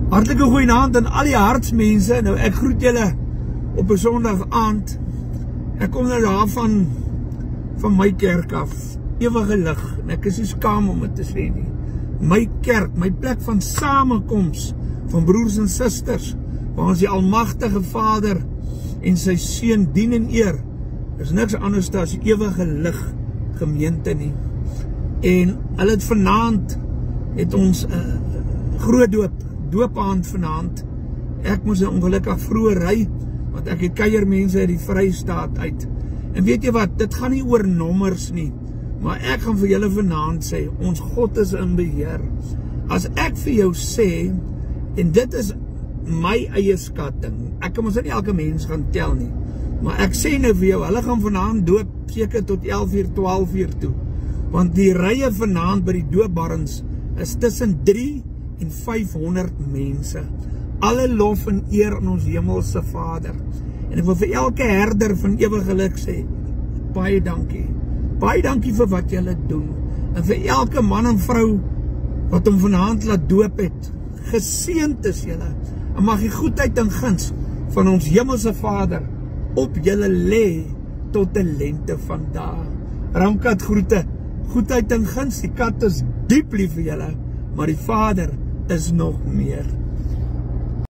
Hartlike goeienaand aan al die hartsmense. Nou ek groet julle op 'n Sondag aand. Ek kom nou daar van my kerk af. Ewige lig. En ek is nie skaam om dit te sê nie. My kerk, my plek van samekoms van broers en susters, waar ons die almagtige Vader en sy Seun dien en eer, is niks anders as die ewige lig gemeente nie. En hulle het vanaand het ons groot doopaand vanaand. Ek moes ongelukkig vroeg ry, want ek het kuiermense uit die Vrystaat uit. En weet jy wat, dit gaan nie oor nommers nie, maar ek gaan vir julle vanaand sê, ons God is in beheer. As ek vir jou sê, en dit is my eie skatting, ek kan ons nie elke mens gaan tel nie, maar ek sê nou vir jou, hulle gaan vanaand doop seker tot 11 uur, 12 uur toe, want die rye vanaand by die doopbarrens is tussen 3 en 500 mense. Alle lof en eer aan ons hemelse Vader. En ek wil vir elke herder van ewige lig sê, baie dankie. Baie dankie vir wat julle doen. En vir elke man en vrou wat hom vanaand laat doop het, geseënd is julle. En mag die goedheid en guns van ons hemelse Vader op julle lê tot die lente van dae. Ramkat groete, goedheid en guns, die kat is diep lief vir julle, maar die Vader is nog meer.